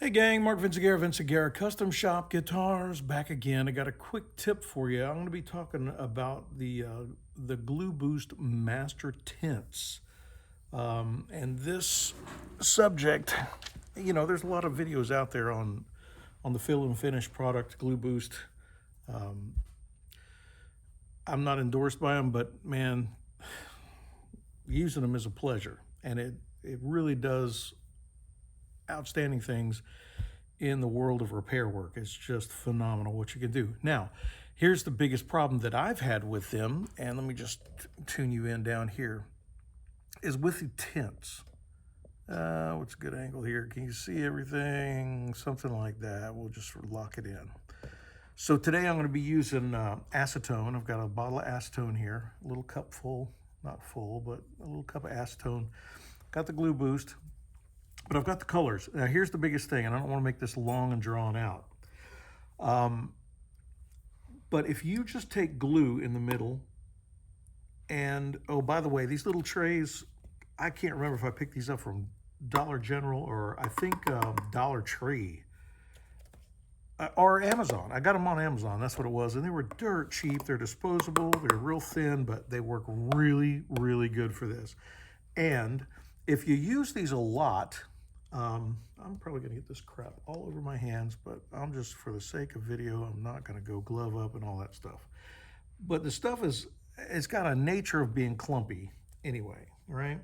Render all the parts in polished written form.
Hey gang, Mark Vinciguerra, Vinciguerra Custom Shop Guitars, back again. I got a quick tip for you. I'm going to be talking about the GluBoost Master Tints. And this subject, you know, there's a lot of videos out there on the fill and finish product, GluBoost. I'm not endorsed by them, but man, using them is a pleasure. And it really does outstanding things in the world of repair work. It's just phenomenal what you can do. Now, here's the biggest problem that I've had with them, and let me just tune you in down here, is with the tints. What's a good angle here? Can you see everything? Something like that. We'll just lock it in. So today I'm going to be using acetone. I've got a bottle of acetone here, a little cup full, not full, but a little cup of acetone. Got the GluBoost. But I've got the colors. Now here's the biggest thing, and I don't want to make this long and drawn out. But if you just take glue in the middle, and oh, by the way, these little trays, I can't remember if I picked these up from Dollar General or I think Dollar Tree or Amazon. I got them on Amazon, that's what it was. And they were dirt cheap. They're disposable, they're real thin, but they work really, really good for this. And if you use these a lot, I'm probably going to get this crap all over my hands, but I'm just, for the sake of video, I'm not going to go glove up and all that stuff. But the stuff it's got a nature of being clumpy anyway, right?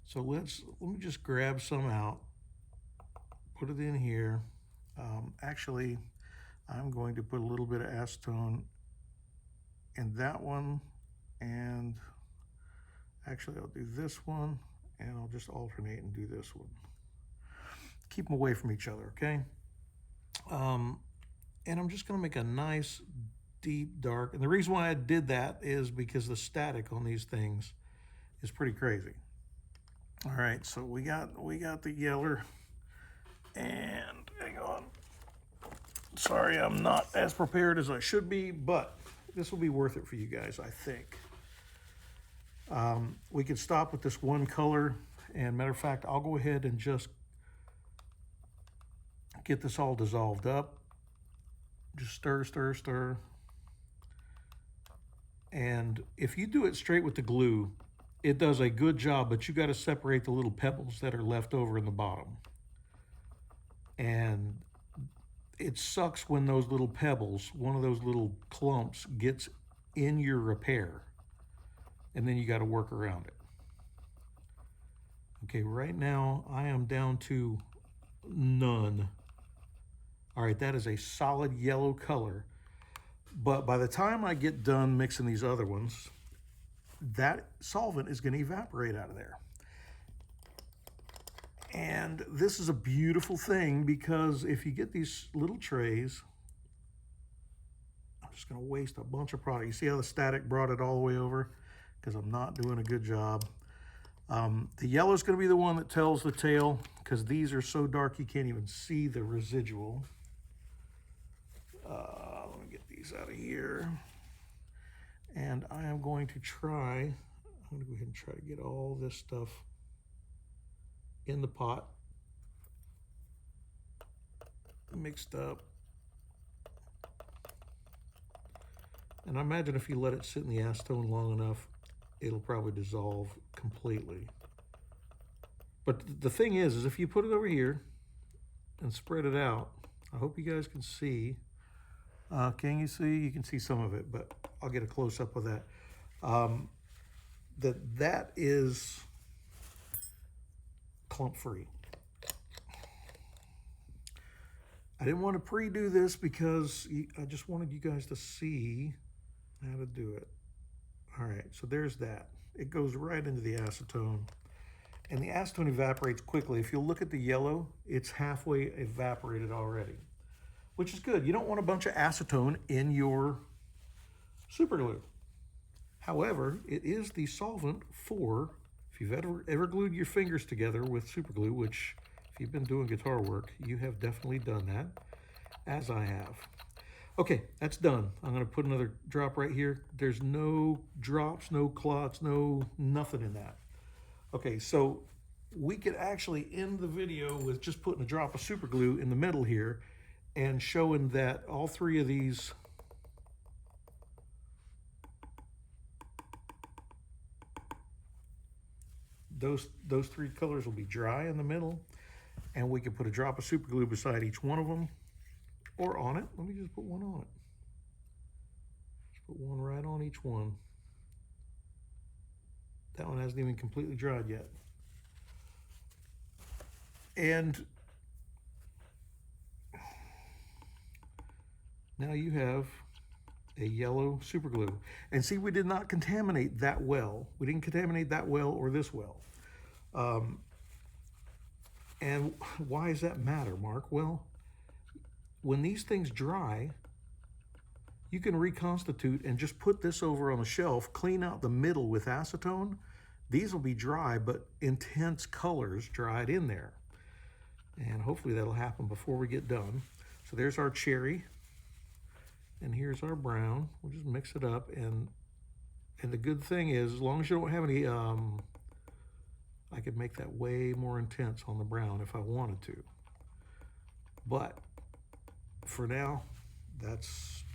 So let me just grab some out, put it in here. Actually, I'm going to put a little bit of acetone in that one, and actually I'll do this one, and I'll just alternate and do this one. Keep them away from each other, okay? And I'm just gonna make a nice, deep, dark. And the reason why I did that is because the static on these things is pretty crazy. All right, so we got the yeller, and hang on. Sorry, I'm not as prepared as I should be, but this will be worth it for you guys, I think. We can stop with this one color, and matter of fact, I'll go ahead and just get this all dissolved up. Just stir, stir, stir. And if you do it straight with the glue, it does a good job, but you got to separate the little pebbles that are left over in the bottom. And it sucks when those little pebbles, one of those little clumps, gets in your repair, and then you got to work around it. Okay, right now I am down to none. All right, that is a solid yellow color. But by the time I get done mixing these other ones, that solvent is going to evaporate out of there. And this is a beautiful thing, because if you get these little trays, I'm just going to waste a bunch of product. You see how the static brought it all the way over? Because I'm not doing a good job. The yellow is going to be the one that tells the tale, because these are so dark you can't even see the residual. Let me get these out of here. And I am going to try, I'm going to go ahead and try to get all this stuff in the pot, mixed up. And I imagine if you let it sit in the acetone long enough, it'll probably dissolve completely. But the thing is if you put it over here and spread it out, I hope you guys can see. Can you see? You can see some of it, but I'll get a close-up of that. That is clump-free. I didn't want to pre-do this because I just wanted you guys to see how to do it. All right, so there's that. It goes right into the acetone, and the acetone evaporates quickly. If you look at the yellow, it's halfway evaporated already, which is good. You don't want a bunch of acetone in your super glue. However, it is the solvent for, if you've ever glued your fingers together with super glue, which if you've been doing guitar work, you have definitely done that, as I have. Okay, that's done. I'm going to put another drop right here. There's no drops, no clots, no nothing in that. Okay, so we could actually end the video with just putting a drop of super glue in the middle here and showing that all three of these those three colors will be dry in the middle, and we can put a drop of super glue beside each one of them or on it. Let me just put one on it. Just put one right on each one. That one hasn't even completely dried yet. And now you have a yellow super glue. And see, we did not contaminate that well. We didn't contaminate that well or this well. And why does that matter, Mark? Well, when these things dry, you can reconstitute and just put this over on the shelf, clean out the middle with acetone. These will be dry, but intense colors dried in there. And hopefully that'll happen before we get done. So there's our cherry, and here's our brown. We'll just mix it up, and the good thing is, as long as you don't have any, I could make that way more intense on the brown if I wanted to. But for now, that's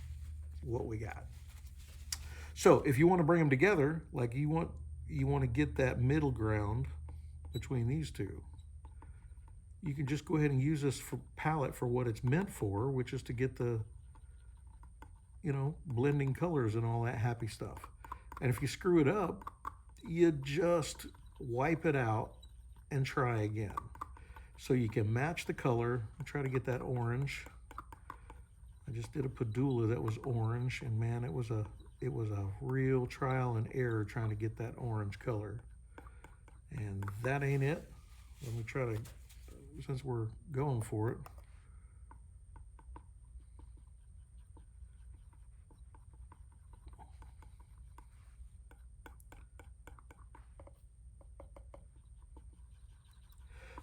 what we got. So if you want to bring them together, like you want to get that middle ground between these two, you can just go ahead and use this palette for what it's meant for, which is to get the, you know, blending colors and all that happy stuff. And if you screw it up, you just wipe it out and try again. So you can match the color and try to get that orange. I just did a Padula that was orange, and man, it was a real trial and error trying to get that orange color. And that ain't it. Let me try to, since we're going for it.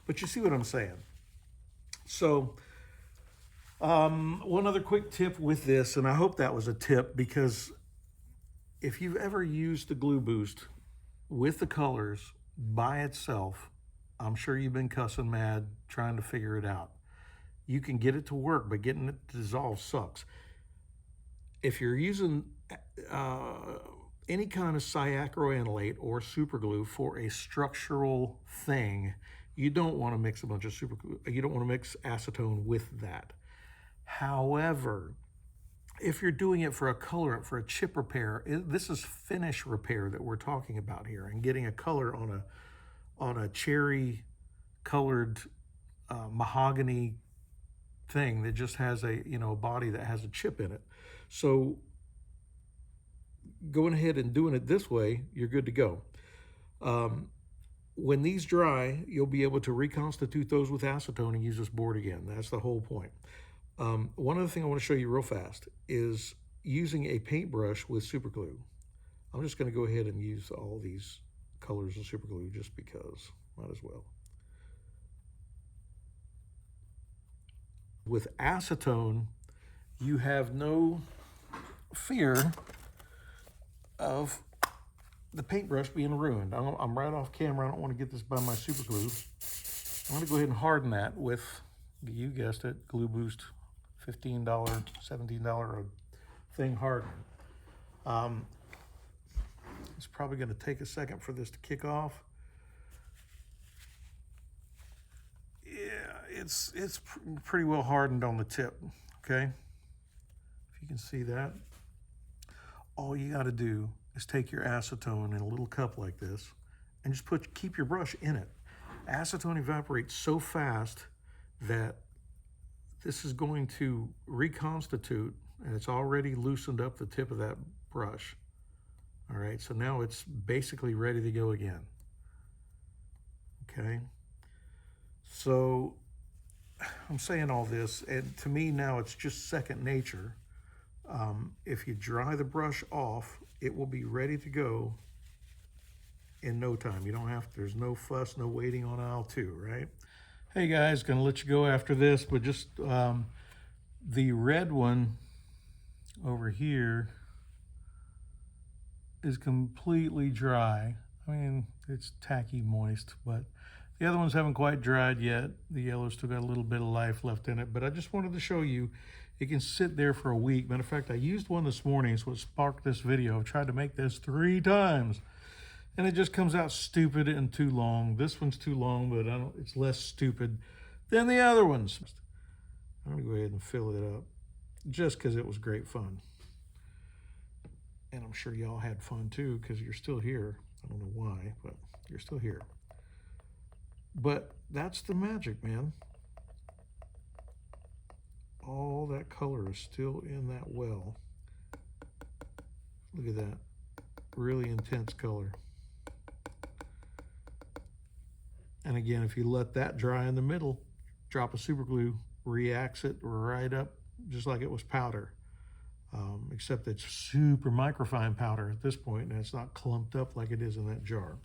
But you see what I'm saying. So one other quick tip with this, and I hope that was a tip, because if you've ever used the GluBoost with the colors by itself, I'm sure you've been cussing mad trying to figure it out. You can get it to work, but getting it to dissolve sucks. If you're using any kind of cyacroanilate or super glue for a structural thing, you don't want to mix a bunch of super glue. You don't want to mix acetone with that. However, if you're doing it for a colorant, for a chip repair, this is finish repair that we're talking about here, and getting a color on a cherry colored mahogany thing that just has a, you know, body that has a chip in it. So going ahead and doing it this way, you're good to go. When these dry, you'll be able to reconstitute those with acetone and use this board again. That's the whole point. One other thing I want to show you real fast is using a paintbrush with super glue. I'm just going to go ahead and use all these colors of super glue just because, might as well. With acetone, you have no fear of the paintbrush being ruined. I'm right off camera. I don't want to get this by my super glue. I'm going to go ahead and harden that with, you guessed it, GluBoost $15, $17 a thing hardener. It's probably going to take a second for this to kick off. Yeah, it's pretty well hardened on the tip, okay? If you can see that. All you got to do is take your acetone in a little cup like this and just keep your brush in it. Acetone evaporates so fast that this is going to reconstitute, and it's already loosened up the tip of that brush. All right, so now it's basically ready to go again. Okay, so I'm saying all this, and to me now it's just second nature. If you dry the brush off, it will be ready to go in no time. You don't have to, there's no fuss, no waiting on aisle 2, right? Hey guys, gonna let you go after this, but just the red one over here is completely dry. I mean, it's tacky moist, but The other ones haven't quite dried yet. The yellow's still got a little bit of life left in it, but I just wanted to show you it can sit there for a week. Matter of fact, I used one this morning, so it sparked this video. I've tried to make this 3 times, and it just comes out stupid and too long. This one's too long, but it's less stupid than the other ones. I'm gonna go ahead and fill it up just because it was great fun. And I'm sure y'all had fun too, because you're still here. I don't know why, but you're still here. But that's the magic, man. All that color is still in that well. Look at that. Really intense color. And again, if you let that dry in the middle, drop a super glue, reacts it right up just like it was powder. Except it's super microfine powder at this point, and it's not clumped up like it is in that jar.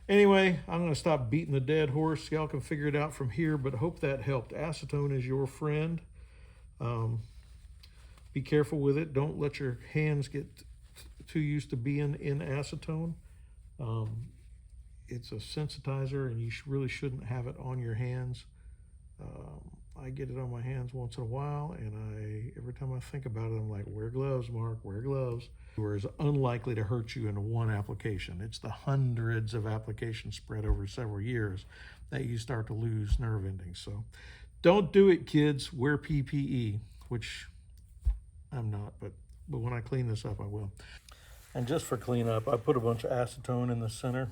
Anyway, I'm going to stop beating the dead horse. Y'all can figure it out from here, but hope that helped. Acetone is your friend. Be careful with it. Don't let your hands get too used to being in acetone. It's a sensitizer, and you really shouldn't have it on your hands. I get it on my hands once in a while, and every time I think about it, I'm like, wear gloves, Mark, wear gloves. Whereas unlikely to hurt you in one application. It's the hundreds of applications spread over several years that you start to lose nerve endings. So don't do it, kids. Wear PPE, which I'm not, but when I clean this up, I will. And just for cleanup, I put a bunch of acetone in the center.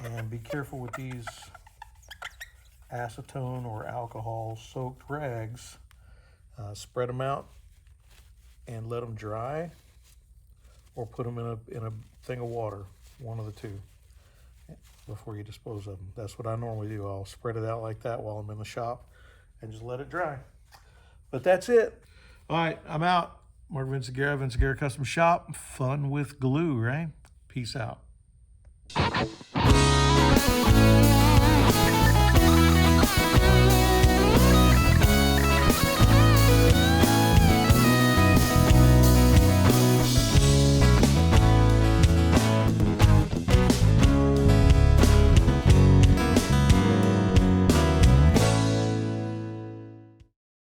And be careful with these acetone or alcohol soaked rags. Spread them out and let them dry, or put them in a thing of water, one of the two, before you dispose of them. That's what I normally do. I'll spread it out like that while I'm in the shop and just let it dry. But that's it. All right, I'm out. Mark Vinciguerra, Vinciguerra Custom Shop. Fun with glue, right? Peace out.